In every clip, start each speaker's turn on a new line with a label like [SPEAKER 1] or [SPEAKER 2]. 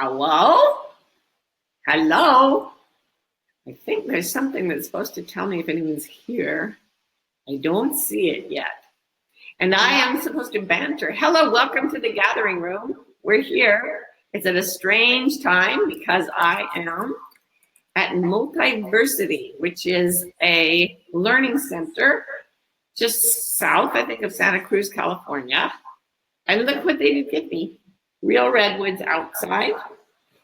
[SPEAKER 1] Hello? Hello? I think there's something that's supposed to tell me if anyone's here. I don't see it yet. And I am supposed to banter. Hello, welcome to the gathering room. We're here. It's at a strange time because I am at Multiversity, which is a learning center just south, I think, of Santa Cruz, California. And look what they did give me. Real redwoods outside,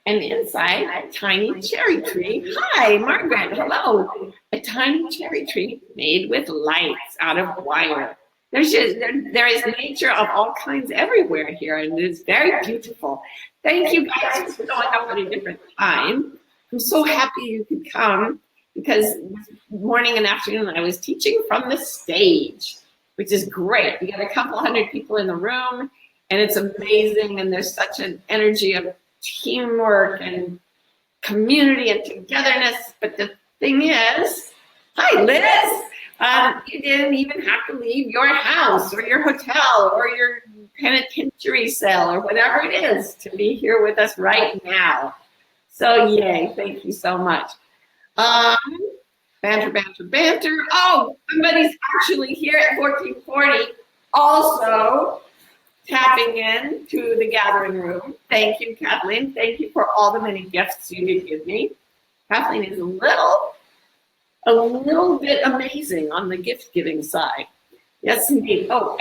[SPEAKER 1] and inside a tiny cherry tree. Hi, Margaret, hello. A tiny cherry tree made with lights out of wire. There is nature of all kinds everywhere here, and it is very beautiful. Thank you guys for showing up at a different time. I'm so happy you could come because this morning and afternoon I was teaching from the stage, which is great. We got a couple hundred people in the room, and it's amazing, and there's such an energy of teamwork and community and togetherness. But the thing is, hi Liz, you didn't even have to leave your house or your hotel or your penitentiary cell or whatever it is to be here with us right now. So yay, thank you so much. Banter, banter, banter. Oh, somebody's actually here at 1440 also tapping in to the gathering room. Thank you, Kathleen. Thank you for all the many gifts you did give me. Kathleen is a little bit amazing on the gift giving side. Yes, indeed. Oh,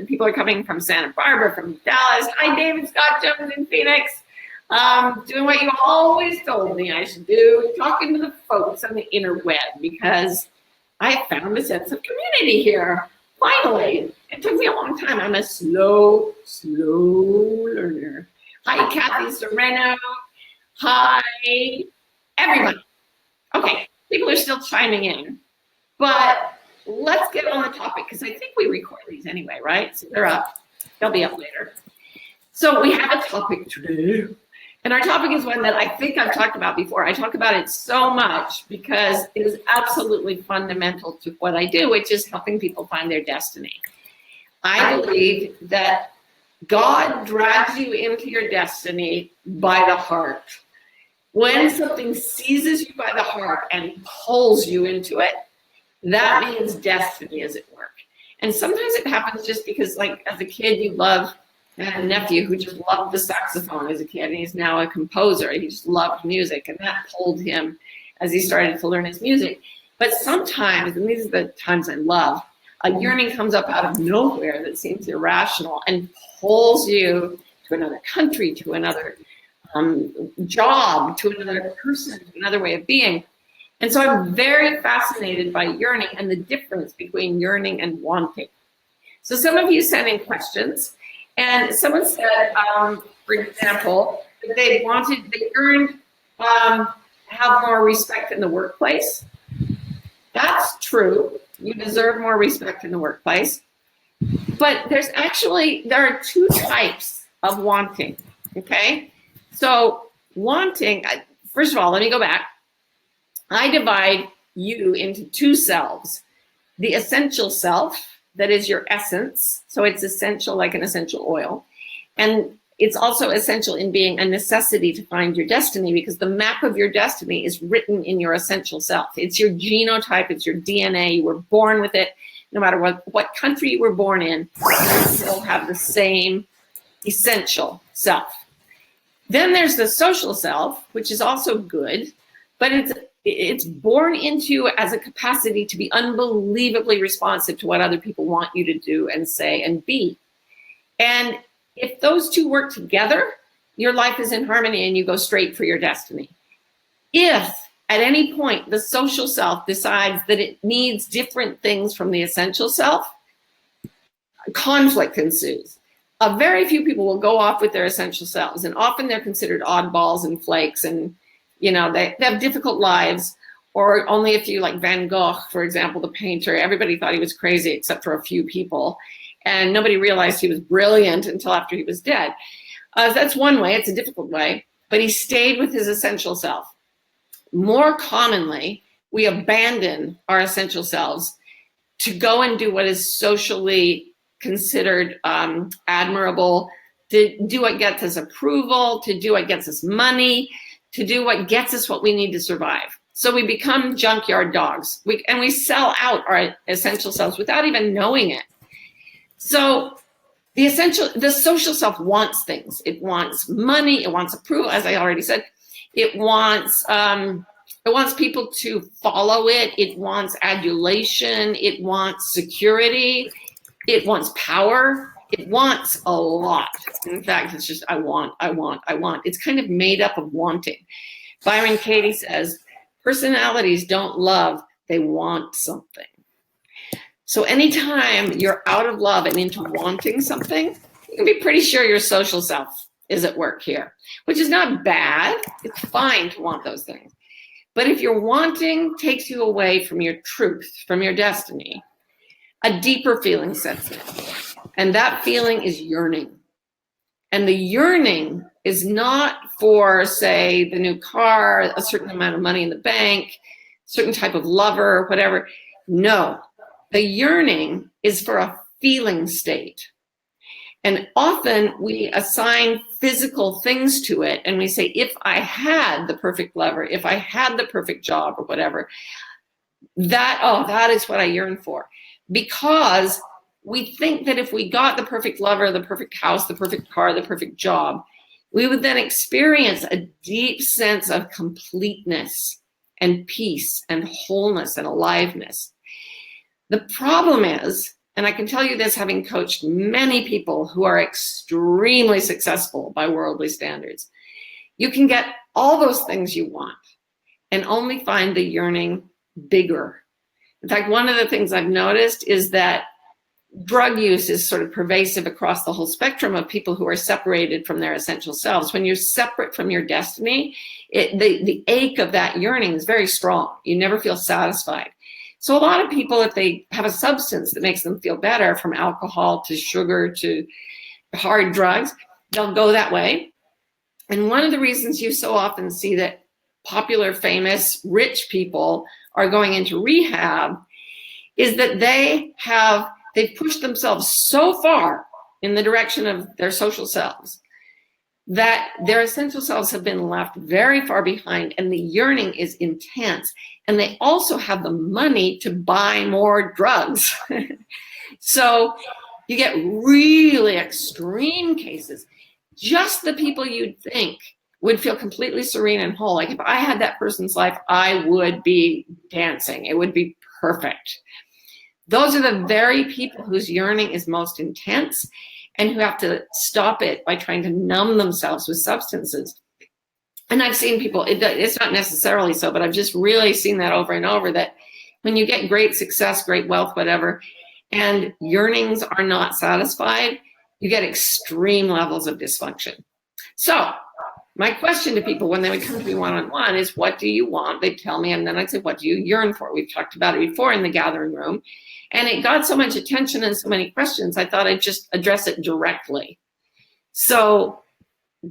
[SPEAKER 1] people are coming from Santa Barbara, from Dallas. Hi, David Scott Jones in Phoenix. Doing what you always told me I should do, talking to the folks on the interweb, because I found a sense of community here. Finally, it took me a long time. I'm a slow learner. Hi, Kathy Sereno. Hi, everybody. Okay, people are still chiming in, but let's get on the topic because I think we record these anyway, right? So they're up. They'll be up later. So we have a topic today, and our topic is one that I think I've talked about before. I talk about it so much because it is absolutely fundamental to what I do, which is helping people find their destiny. I believe that God drags you into your destiny by the heart. When something seizes you by the heart and pulls you into it, that means destiny is at work. And sometimes it happens just because, like, as a kid, you love. I had a nephew who just loved the saxophone as a kid, and he's now a composer. He just loved music, and that pulled him as he started to learn his music. But sometimes, and these are the times I love, a yearning comes up out of nowhere that seems irrational and pulls you to another country, to another job, to another person, to another way of being. And so I'm very fascinated by yearning and the difference between yearning and wanting. So some of you sent in questions. And someone said, for example, that they yearned have more respect in the workplace. That's true. You deserve more respect in the workplace. But there are two types of wanting, okay? So wanting, first of all, let me go back. I divide you into two selves. The essential self, that is your essence. So it's essential like an essential oil. And it's also essential in being a necessity to find your destiny, because the map of your destiny is written in your essential self. It's your genotype, it's your DNA. You were born with it. No matter what country you were born in, you still have the same essential self. Then there's the social self, which is also good, but it's born into as a capacity to be unbelievably responsive to what other people want you to do and say and be. And if those two work together, your life is in harmony and you go straight for your destiny. If at any point the social self decides that it needs different things from the essential self, conflict ensues. Very few people will go off with their essential selves, and often they're considered oddballs and flakes, and they have difficult lives. Or only a few, like Van Gogh, for example, the painter. Everybody thought he was crazy except for a few people, and nobody realized he was brilliant until after he was dead. That's one way. It's a difficult way, but he stayed with his essential self. More commonly, we abandon our essential selves to go and do what is socially considered admirable, to do what gets us approval, to do what gets us money, to do what gets us what we need to survive. So we become junkyard dogs, and we sell out our essential selves without even knowing it. So the social self wants things. It wants money. It wants approval, as I already said. It wants people to follow it. It wants adulation. It wants security. It wants power. It wants a lot. In fact, it's just, I want. It's kind of made up of wanting. Byron Katie says, personalities don't love, they want something. So anytime you're out of love and into wanting something, you can be pretty sure your social self is at work here, which is not bad. It's fine to want those things. But if your wanting takes you away from your truth, from your destiny, a deeper feeling sets in. And that feeling is yearning. And the yearning is not for, say, the new car, a certain amount of money in the bank, certain type of lover, whatever. No, the yearning is for a feeling state. And often we assign physical things to it, and we say, if I had the perfect lover, if I had the perfect job or whatever, that is what I yearn for. Because we think that if we got the perfect lover, the perfect house, the perfect car, the perfect job, we would then experience a deep sense of completeness and peace and wholeness and aliveness. The problem is, and I can tell you this having coached many people who are extremely successful by worldly standards, you can get all those things you want and only find the yearning bigger. In fact, one of the things I've noticed is that drug use is sort of pervasive across the whole spectrum of people who are separated from their essential selves. When you're separate from your destiny, the ache of that yearning is very strong. You never feel satisfied. So a lot of people, if they have a substance that makes them feel better, from alcohol to sugar to hard drugs, they'll go that way. And one of the reasons you so often see that popular, famous, rich people are going into rehab is that they've pushed themselves so far in the direction of their social selves that their essential selves have been left very far behind, and the yearning is intense. And they also have the money to buy more drugs. So you get really extreme cases. Just the people you'd think would feel completely serene and whole. Like if I had that person's life, I would be dancing. It would be perfect. Those are the very people whose yearning is most intense and who have to stop it by trying to numb themselves with substances. And I've seen people, it's not necessarily so, but I've just really seen that over and over, that when you get great success, great wealth, whatever, and yearnings are not satisfied, you get extreme levels of dysfunction. So my question to people when they would come to me one-on-one is, what do you want? They'd tell me, and then I'd say, what do you yearn for? We've talked about it before in the gathering room. And it got so much attention and so many questions, I thought I'd just address it directly. So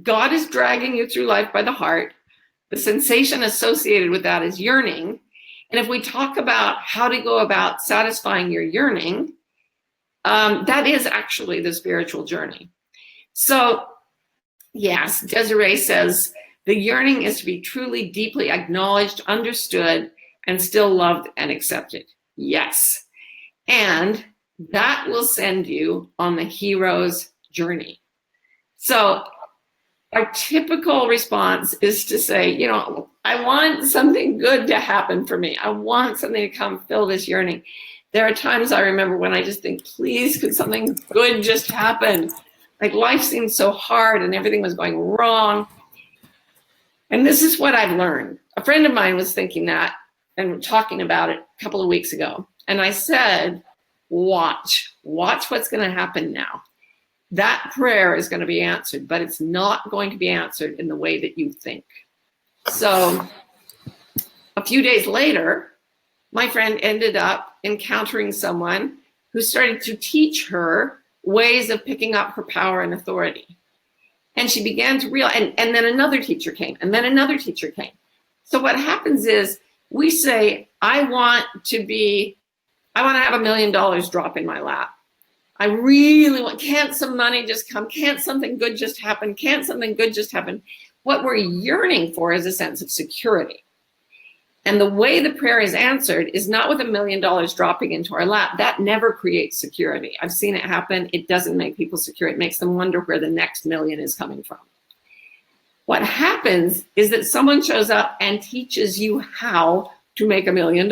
[SPEAKER 1] God is dragging you through life by the heart. The sensation associated with that is yearning. And if we talk about how to go about satisfying your yearning, that is actually the spiritual journey. So yes, Desiree says, the yearning is to be truly, deeply acknowledged, understood, and still loved and accepted. Yes. And that will send you on the hero's journey. So our typical response is to say, I want something good to happen for me. I want something to come fill this yearning. There are times I remember when I just think, please, could something good just happen? Like life seemed so hard and everything was going wrong. And this is what I've learned. A friend of mine was thinking that and talking about it a couple of weeks ago. And I said, watch what's going to happen now. That prayer is going to be answered, but it's not going to be answered in the way that you think. So a few days later, my friend ended up encountering someone who started to teach her ways of picking up her power and authority. And she began to realize, and then another teacher came, and then another teacher came. So what happens is we say, I want to have $1 million drop in my lap. I really want, can't some money just come? Can't something good just happen? Can't something good just happen? What we're yearning for is a sense of security. And the way the prayer is answered is not with $1 million dropping into our lap. That never creates security. I've seen it happen. It doesn't make people secure. It makes them wonder where the next million is coming from. What happens is that someone shows up and teaches you how to make $1 million.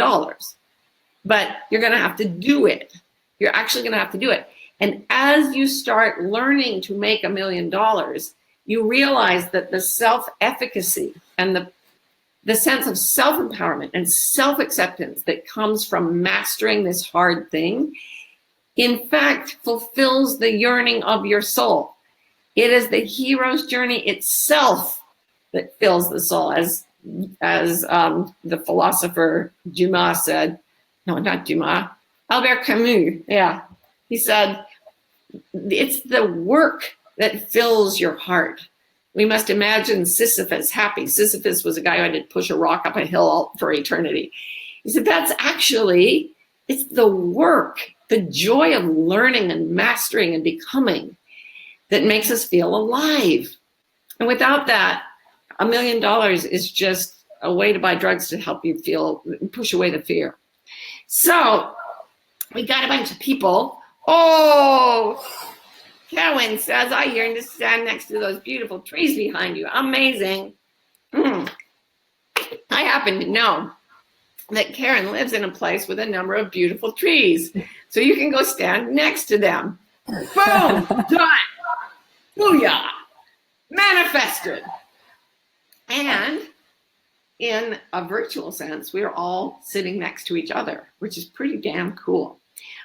[SPEAKER 1] But you're going to have to do it. You're actually going to have to do it. And as you start learning to make $1 million, you realize that the self-efficacy and the sense of self-empowerment and self-acceptance that comes from mastering this hard thing, in fact, fulfills the yearning of your soul. It is the hero's journey itself that fills the soul, as the philosopher Dumas said. No, not Dumas. Albert Camus. Yeah, he said, it's the work that fills your heart. We must imagine Sisyphus happy. Sisyphus was a guy who had to push a rock up a hill for eternity. He said, it's the work, the joy of learning and mastering and becoming that makes us feel alive. And without that, $1 million is just a way to buy drugs to help you push away the fear. So we got a bunch of people. Oh, Karen says, I yearn to stand next to those beautiful trees behind you. Amazing. I happen to know that Karen lives in a place with a number of beautiful trees. So you can go stand next to them. Boom, done. Booyah. Manifested. And in a virtual sense, we're all sitting next to each other, which is pretty damn cool.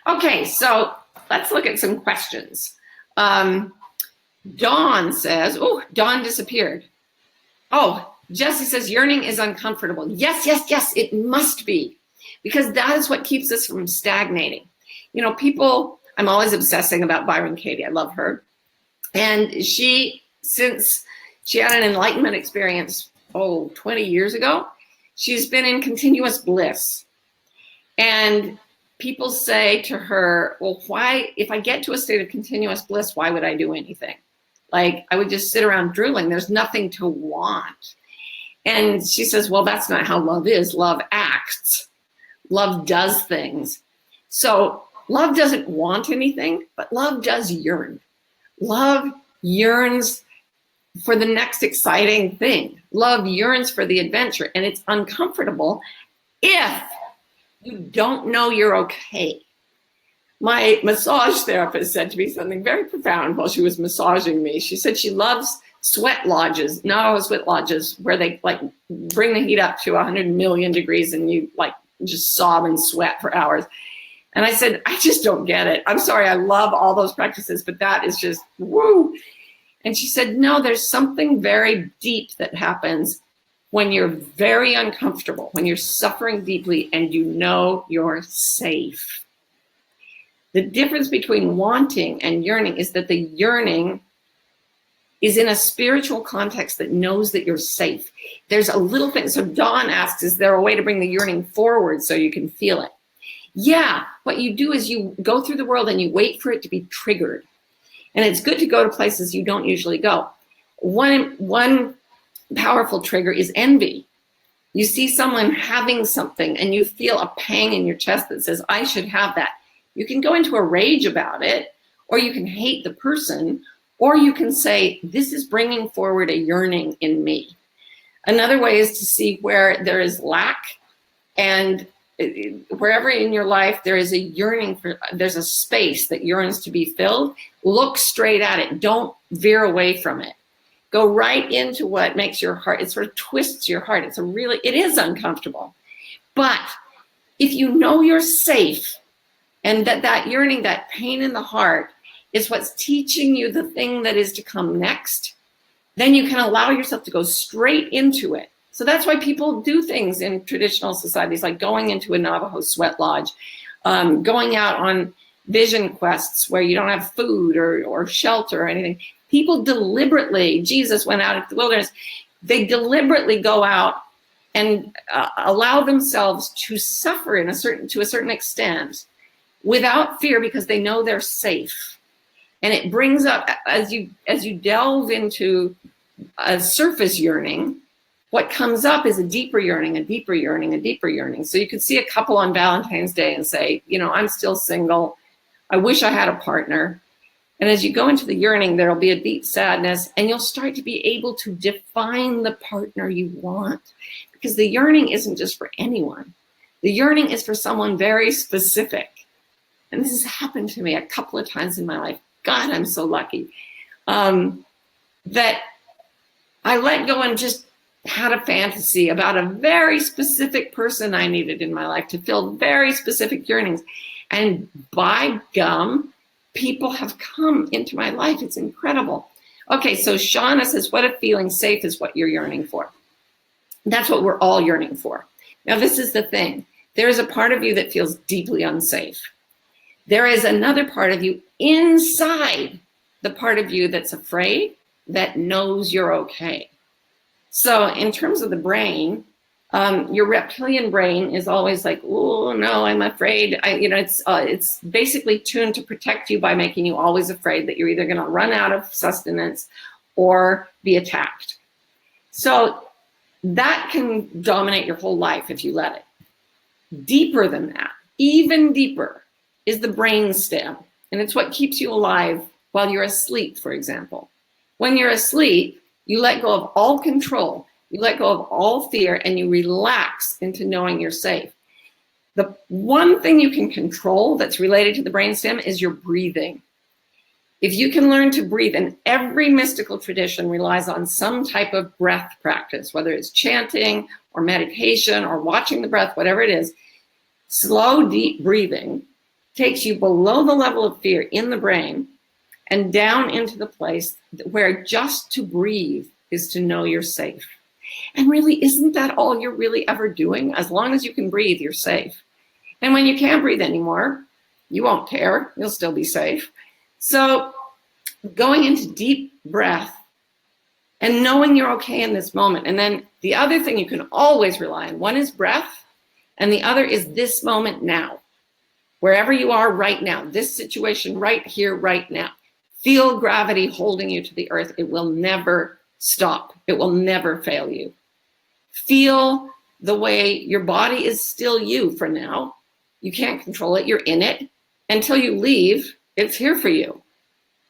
[SPEAKER 1] Okay, so let's look at some questions. Dawn says, oh, Dawn disappeared. Oh, Jesse says, yearning is uncomfortable. Yes, yes, yes, it must be, because that is what keeps us from stagnating. You know, people, I'm always obsessing about Byron Katie. I love her. And since she had an enlightenment experience, 20 years ago, she's been in continuous bliss. And people say to her, well, why, if I get to a state of continuous bliss, why would I do anything? Like, I would just sit around drooling. There's nothing to want. And she says, well, that's not how love is. Love acts. Love does things. So love doesn't want anything, but love does yearn. Love yearns for the next exciting thing. Love yearns for the adventure, and it's uncomfortable if you don't know you're okay. My massage therapist said to me something very profound while she was massaging me. She said she loves sweat lodges, where they like bring the heat up to 100 million degrees and you like just sob and sweat for hours. And I said, I just don't get it. I'm sorry, I love all those practices, but that is just woo. And she said, no, there's something very deep that happens when you're very uncomfortable, when you're suffering deeply and you know you're safe. The difference between wanting and yearning is that the yearning is in a spiritual context that knows that you're safe. There's a little thing. So Dawn asks, is there a way to bring the yearning forward so you can feel it? Yeah, what you do is you go through the world and you wait for it to be triggered. And it's good to go to places you don't usually go. One powerful trigger is envy. You see someone having something and you feel a pang in your chest that says, I should have that. You can go into a rage about it, or you can hate the person, or you can say, this is bringing forward a yearning in me. Another way is to see where there is lack, and wherever in your life there is a yearning there's a space that yearns to be filled, look straight at it. Don't veer away from it. Go right into what makes your heart, it sort of twists your heart. It is uncomfortable. But if you know you're safe, and that yearning, that pain in the heart is what's teaching you the thing that is to come next, then you can allow yourself to go straight into it. So that's why people do things in traditional societies, like going into a Navajo sweat lodge, going out on vision quests where you don't have food or shelter or anything. People deliberately, Jesus went out into the wilderness, they deliberately go out and allow themselves to suffer to a certain extent, without fear because they know they're safe. And it brings up, as you delve into a surface yearning, what comes up is a deeper yearning, a deeper yearning, a deeper yearning. So you could see a couple on Valentine's Day and say, you know, I'm still single. I wish I had a partner. And as you go into the yearning, there'll be a deep sadness, and you'll start to be able to define the partner you want. Because the yearning isn't just for anyone. The yearning is for someone very specific. And this has happened to me a couple of times in my life. God, I'm so lucky. That I let go and just had a fantasy about a very specific person I needed in my life to fill very specific yearnings. And by gum, people have come into my life. It's incredible. Okay, so Shauna says, what if feeling safe is what you're yearning for? That's what we're all yearning for. Now, this is the thing. There is a part of you that feels deeply unsafe. There is another part of you inside the part of you that's afraid, that knows you're okay. So in terms of the brain, your reptilian brain is always like, oh no, I'm afraid. It's basically tuned to protect you by making you always afraid that you're either going to run out of sustenance or be attacked. So that can dominate your whole life if you let it. Deeper than that, even deeper, is the brain stem, and it's what keeps you alive while you're asleep, for example. When you're asleep, you let go of all control. You let go of all fear, and you relax into knowing you're safe. The one thing you can control that's related to the brainstem is your breathing. If you can learn to breathe, and every mystical tradition relies on some type of breath practice, whether it's chanting or meditation or watching the breath, whatever it is, slow, deep breathing takes you below the level of fear in the brain and down into the place where just to breathe is to know you're safe. And really, isn't that all you're really ever doing? As long as you can breathe, you're safe. And when you can't breathe anymore, you won't care. You'll still be safe. So going into deep breath and knowing you're okay in this moment. And then the other thing you can always rely on, one is breath, and the other is this moment now. Wherever you are right now, this situation right here, right now. Feel gravity holding you to the earth. It will never stop. It will never fail you. Feel the way your body is still you for now. You can't control it. You're in it. Until you leave, it's here for you.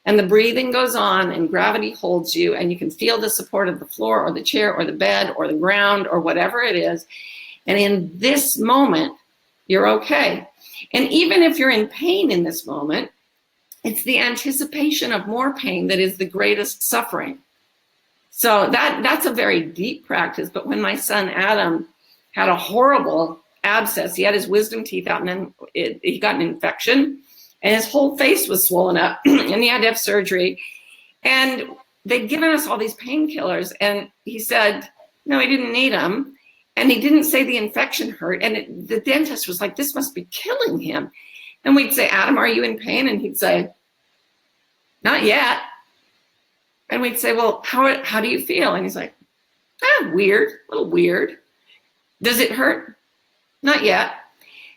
[SPEAKER 1] And the breathing goes on and gravity holds you, and you can feel the support of the floor or the chair or the bed or the ground or whatever it is. And in this moment, you're okay. And even if you're in pain in this moment, it's the anticipation of more pain that is the greatest suffering. So that's a very deep practice. But when my son Adam had a horrible abscess, he had his wisdom teeth out, and then he got an infection, and his whole face was swollen up, and he had to have surgery. And they'd given us all these painkillers, and he said, no, he didn't need them. And he didn't say the infection hurt. And the dentist was like, this must be killing him. And we'd say, Adam, are you in pain? And he'd say, not yet. And we'd say, well, how do you feel? And he's like, weird, a little weird. Does it hurt? Not yet.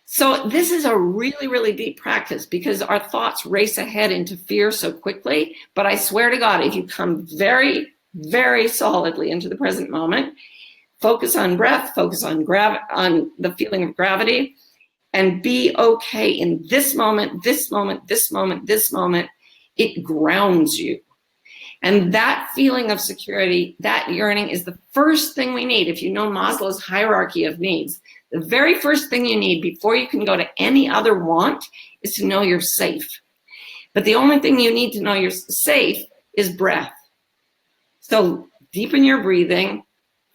[SPEAKER 1] So this is a really, really deep practice because our thoughts race ahead into fear so quickly. But I swear to God, if you come very, very solidly into the present moment, focus on breath, focus on the feeling of gravity, and be okay in this moment, this moment, this moment, this moment. It grounds you. And that feeling of security, that yearning is the first thing we need. If you know Maslow's hierarchy of needs, the very first thing you need before you can go to any other want is to know you're safe. But the only thing you need to know you're safe is breath. So deepen your breathing,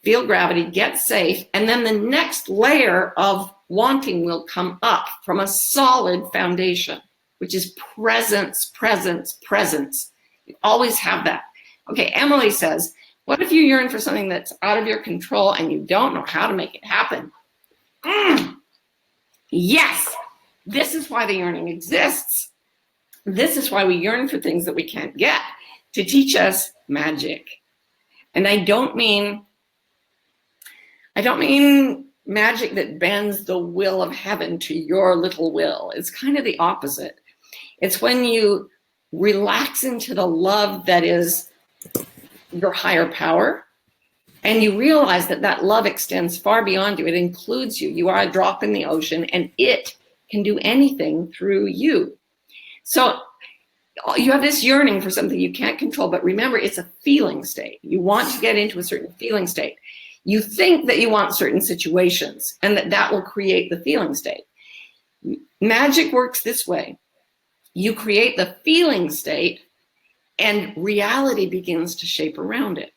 [SPEAKER 1] feel gravity, get safe, and then the next layer of wanting will come up from a solid foundation, which is presence, presence, presence. You always have that. Okay, Emily says, what if you yearn for something that's out of your control and you don't know how to make it happen? Yes, this is why the yearning exists. This is why we yearn for things that we can't get, to teach us magic. And I don't mean magic that bends the will of heaven to your little will. It's kind of the opposite. It's when you relax into the love that is your higher power, and you realize that that love extends far beyond you. It includes you. You are a drop in the ocean, and it can do anything through you. So you have this yearning for something you can't control, but remember, it's a feeling state. You want to get into a certain feeling state. You think that you want certain situations, and that will create the feeling state. Magic works this way. You create the feeling state, and reality begins to shape around it.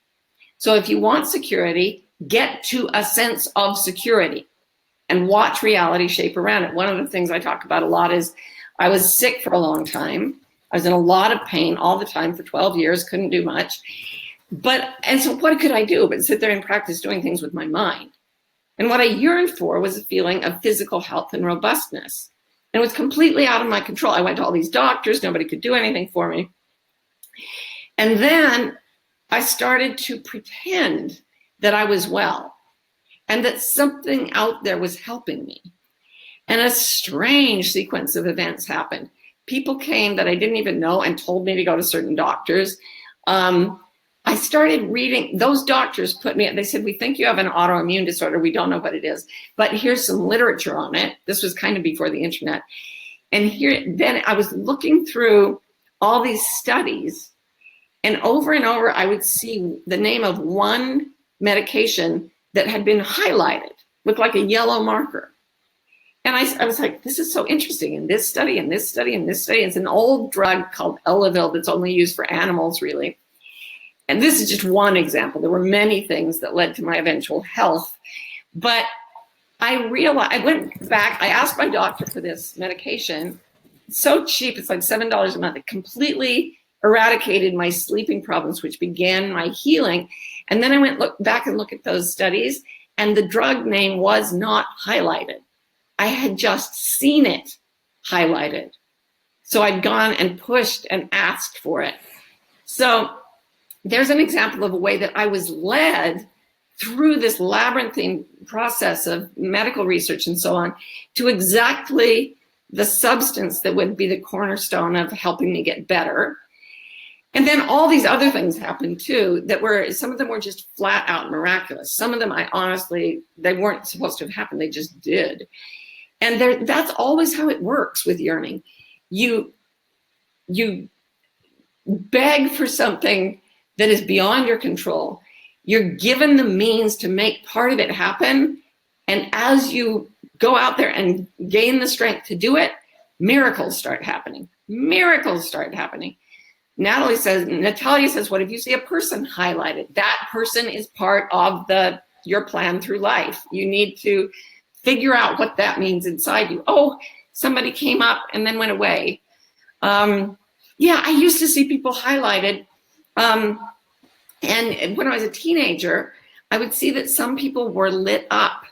[SPEAKER 1] So if you want security, get to a sense of security and watch reality shape around it. One of the things I talk about a lot is I was sick for a long time. I was in a lot of pain all the time for 12 years, couldn't do much. And so what could I do but sit there and practice doing things with my mind? And what I yearned for was a feeling of physical health and robustness. And it was completely out of my control. I went to all these doctors, nobody could do anything for me. And then I started to pretend that I was well and that something out there was helping me. And a strange sequence of events happened. People came that I didn't even know and told me to go to certain doctors. I started reading, those doctors they said, we think you have an autoimmune disorder. We don't know what it is, but here's some literature on it. This was kind of before the internet. And then I was looking through all these studies, and over, I would see the name of one medication that had been highlighted with like a yellow marker. And I was like, this is so interesting. In this study, and this study, and this study, it's an old drug called Elavil that's only used for animals, really. And this is just one example. There were many things that led to my eventual health. But I realized, I went back, I asked my doctor for this medication. It's so cheap, it's like $7 a month. It completely eradicated my sleeping problems, which began my healing. And then I went back and looked at those studies, and the drug name was not highlighted. I had just seen it highlighted. So I'd gone and pushed and asked for it. So there's an example of a way that I was led through this labyrinthine process of medical research and so on to exactly the substance that would be the cornerstone of helping me get better. And then all these other things happened too some of them were just flat out miraculous. Some of them they weren't supposed to have happened, they just did. And that's always how it works with yearning. You beg for something that is beyond your control. You're given the means to make part of it happen. And as you go out there and gain the strength to do it, miracles start happening. Miracles start happening. Natalia says, what if you see a person highlighted? That person is part of your plan through life. You need to figure out what that means inside you. Oh, somebody came up and then went away. Yeah, I used to see people highlighted. And when I was a teenager, I would see that some people were lit up.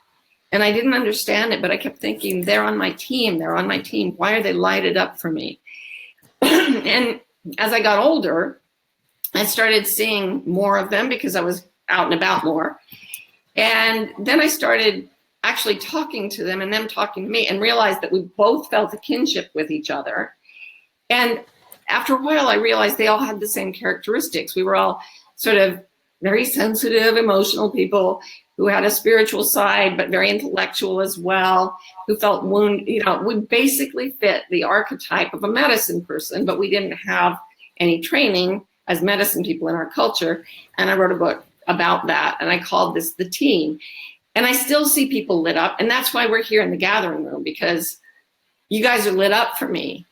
[SPEAKER 1] And I didn't understand it, but I kept thinking, they're on my team. They're on my team. Why are they lighted up for me? And as I got older, I started seeing more of them because I was out and about more. And then I started actually talking to them and them talking to me, and realized that we both felt a kinship with each other. And after a while, I realized they all had the same characteristics. We were all sort of very sensitive, emotional people who had a spiritual side, but very intellectual as well, who felt wounded. We basically fit the archetype of a medicine person, but we didn't have any training as medicine people in our culture. And I wrote a book about that, and I called this The Team. And I still see people lit up, and that's why we're here in the gathering room, because you guys are lit up for me.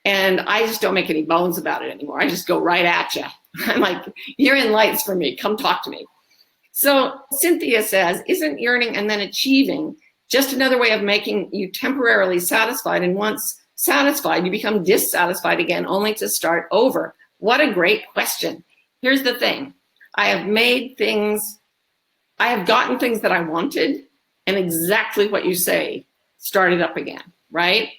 [SPEAKER 1] And I just don't make any bones about it anymore. I just go right at you. I'm like, you're in lights for me. Come talk to me. So Cynthia says, isn't yearning and then achieving just another way of making you temporarily satisfied? And once satisfied, you become dissatisfied again, only to start over. What a great question. Here's the thing. I have gotten things that I wanted, and exactly what you say started up again, right?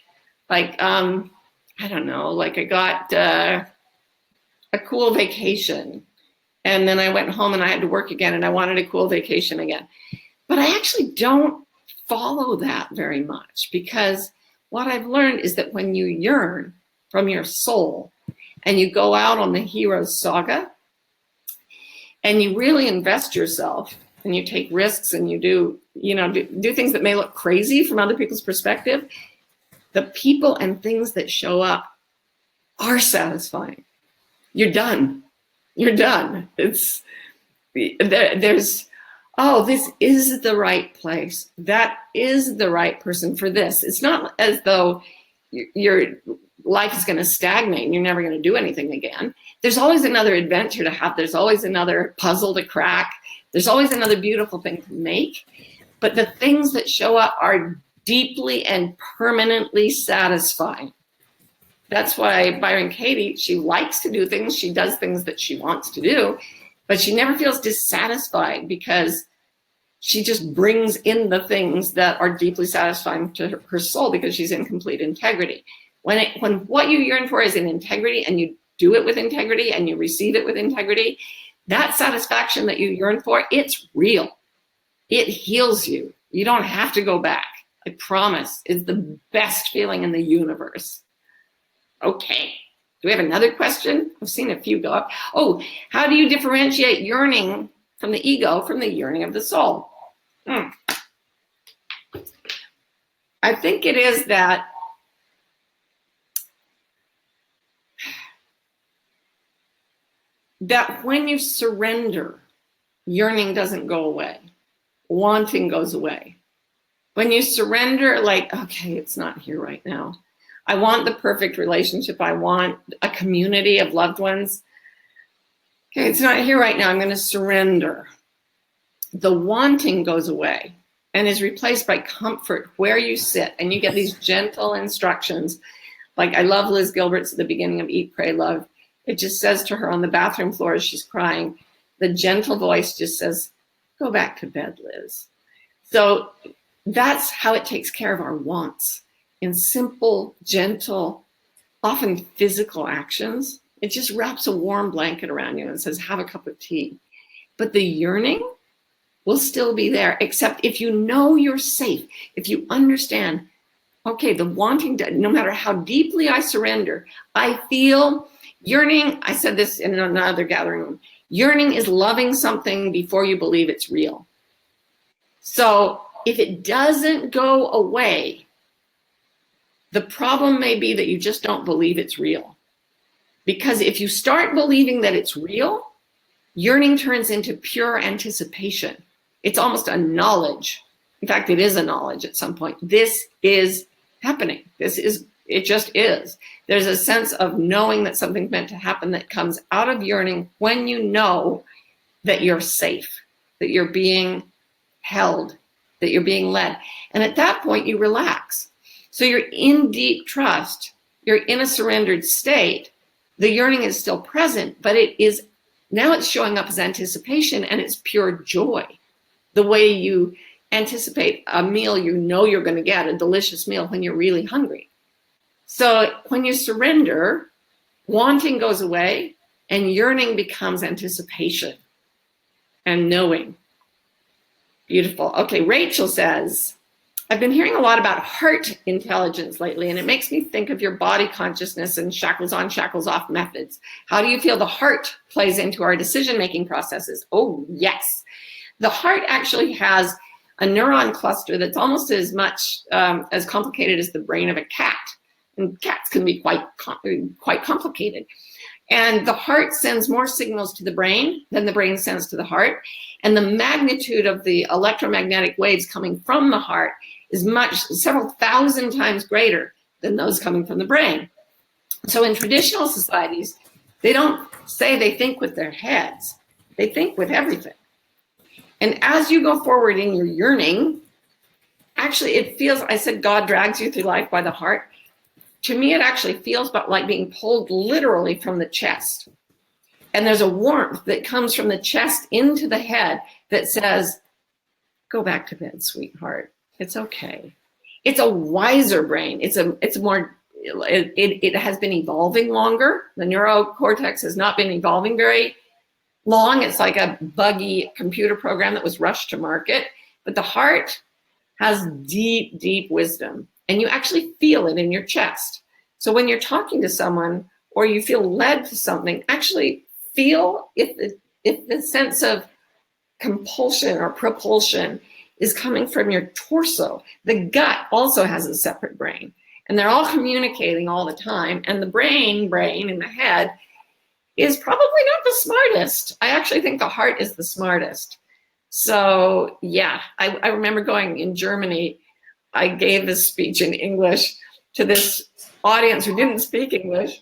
[SPEAKER 1] Like, I don't know, like I got a cool vacation, and then I went home and I had to work again, and I wanted a cool vacation again. But I actually don't follow that very much, because what I've learned is that when you yearn from your soul and you go out on the hero's saga and you really invest yourself and you take risks and you do things that may look crazy from other people's perspective, the people and things that show up are satisfying. You're done. You're done. There's, oh, this is the right place. That is the right person for this. It's not as though your life is going to stagnate and you're never going to do anything again. There's always another adventure to have. There's always another puzzle to crack. There's always another beautiful thing to make. But the things that show up are deeply and permanently satisfying. That's why Byron Katie, she likes to do things. She does things that she wants to do, but she never feels dissatisfied because she just brings in the things that are deeply satisfying to her soul because she's in complete integrity. When what you yearn for is in integrity and you do it with integrity and you receive it with integrity, that satisfaction that you yearn for, it's real. It heals you. You don't have to go back. I promise. It's the best feeling in the universe. Okay. Do we have another question? I've seen a few go up. Oh, how do you differentiate yearning from the ego from the yearning of the soul? I think it is that when you surrender, yearning doesn't go away. Wanting goes away. When you surrender, like, okay, it's not here right now. I want the perfect relationship. I want a community of loved ones. Okay, it's not here right now. I'm going to surrender. The wanting goes away and is replaced by comfort where you sit, and you get these gentle instructions. Like I love Liz Gilbert's at the beginning of Eat, Pray, Love. It just says to her on the bathroom floor as she's crying, the gentle voice just says, go back to bed, Liz. So that's how it takes care of our wants in simple, gentle, often physical actions. It just wraps a warm blanket around you and says, have a cup of tea. But the yearning will still be there, except if you know you're safe, if you understand, okay, the wanting, no matter how deeply I surrender, I feel yearning. I said this in another gathering room. Yearning is loving something before you believe it's real. So if it doesn't go away, the problem may be that you just don't believe it's real. Because if you start believing that it's real, yearning turns into pure anticipation. It's almost a knowledge. In fact, it is a knowledge at some point. This is happening. It just is. There's a sense of knowing that something's meant to happen that comes out of yearning when you know that you're safe, that you're being held, that you're being led. And at that point, you relax. So you're in deep trust. You're in a surrendered state. The yearning is still present, but now it's showing up as anticipation, and it's pure joy. The way you anticipate a meal you know you're going to get, a delicious meal when you're really hungry. So when you surrender, wanting goes away and yearning becomes anticipation and knowing. Beautiful. Okay, Rachel says, I've been hearing a lot about heart intelligence lately, and it makes me think of your body consciousness and shackles on, shackles off methods. How do you feel the heart plays into our decision-making processes? Oh, yes. The heart actually has a neuron cluster that's almost as much as complicated as the brain of a cat. And cats can be quite complicated. And the heart sends more signals to the brain than the brain sends to the heart. And the magnitude of the electromagnetic waves coming from the heart is several thousand times greater than those coming from the brain. So in traditional societies, they don't say they think with their heads. They think with everything. And as you go forward in your yearning, actually it feels, I said God drags you through life by the heart. To me, it actually feels like being pulled literally from the chest. And there's a warmth that comes from the chest into the head that says, go back to bed, sweetheart. It's okay. It's a wiser brain. It has been evolving longer. The neurocortex has not been evolving very long. It's like a buggy computer program that was rushed to market. But the heart has deep, deep wisdom, and you actually feel it in your chest. So when you're talking to someone or you feel led to something, actually feel if the sense of compulsion or propulsion is coming from your torso. The gut also has a separate brain, and they're all communicating all the time. And the brain in the head is probably not the smartest. I actually think the heart is the smartest. So yeah, I remember going in Germany. I gave this speech in English to this audience who didn't speak English.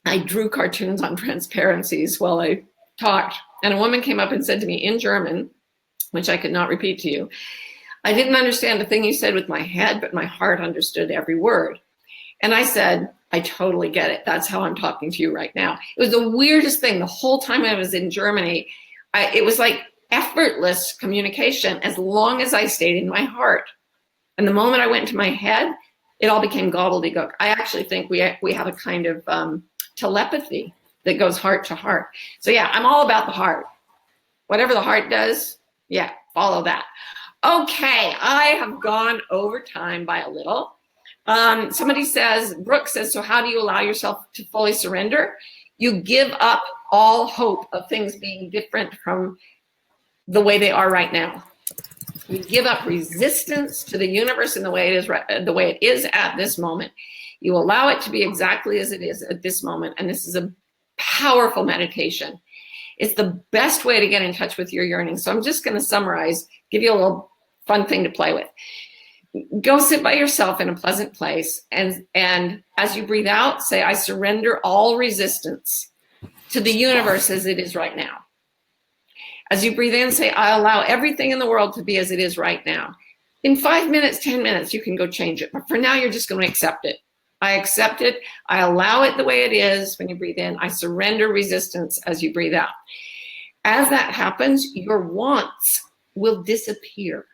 [SPEAKER 1] I drew cartoons on transparencies while I talked, and a woman came up and said to me in German, which I could not repeat to you, "I didn't understand the thing you said with my head, but my heart understood every word." And I said, "I totally get it. That's how I'm talking to you right now." It was the weirdest thing. The whole time I was in Germany, it was like effortless communication as long as I stayed in my heart. And the moment I went into my head, it all became gobbledygook. I actually think we have a kind of telepathy that goes heart to heart. So yeah, I'm all about the heart. Whatever the heart does, yeah, follow that. Okay, I have gone over time by a little. Somebody says, Brooke says, so how do you allow yourself to fully surrender? You give up all hope of things being different from the way they are right now. You give up resistance to the universe in the way it is at this moment. You allow it to be exactly as it is at this moment. And this is a powerful meditation. It's the best way to get in touch with your yearning. So I'm just going to summarize, give you a little fun thing to play with. Go sit by yourself in a pleasant place. And as you breathe out, say, I surrender all resistance to the universe as it is right now. As you breathe in, say, I allow everything in the world to be as it is right now. In 5 minutes, 10 minutes, you can go change it. But for now, you're just going to accept it. I accept it. I allow it the way it is when you breathe in. I surrender resistance as you breathe out. As that happens, your wants will disappear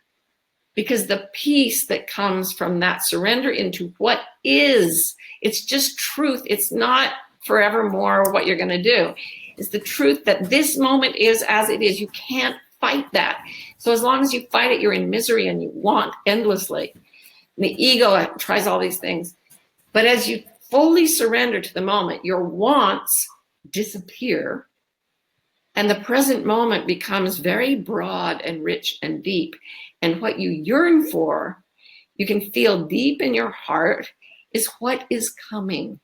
[SPEAKER 1] because the peace that comes from that surrender into what is, it's just truth. It's not forevermore what you're going to do. It's the truth that this moment is as it is. You can't fight that. So as long as you fight it, you're in misery and you want endlessly. And the ego tries all these things. But as you fully surrender to the moment, your wants disappear and the present moment becomes very broad and rich and deep. And what you yearn for, you can feel deep in your heart, is what is coming.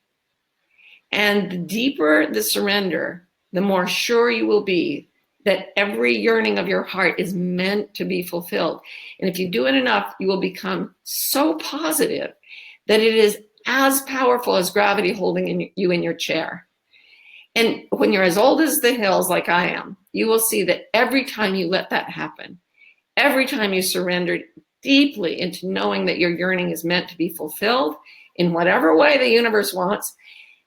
[SPEAKER 1] And the deeper the surrender, the more sure you will be that every yearning of your heart is meant to be fulfilled. And if you do it enough, you will become so positive that it is as powerful as gravity holding you in your chair. And when you're as old as the hills, like I am, you will see that every time you let that happen, every time you surrender deeply into knowing that your yearning is meant to be fulfilled in whatever way the universe wants,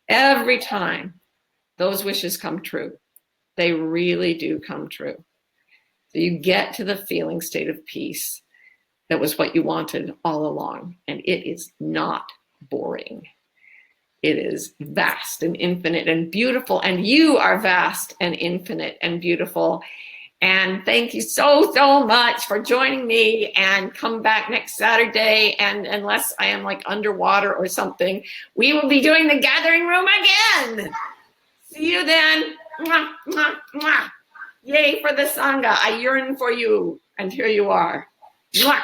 [SPEAKER 1] every time those wishes come true. They really do come true. So you get to the feeling state of peace that was what you wanted all along. And it is not boring. It is vast and infinite and beautiful. And you are vast and infinite and beautiful. And thank you so, so much for joining me, and come back next Saturday. And unless I am like underwater or something, we will be doing the gathering room again. See you then. Mwah, mwah, mwah. Yay for the Sangha. I yearn for you. And here you are. Mwah.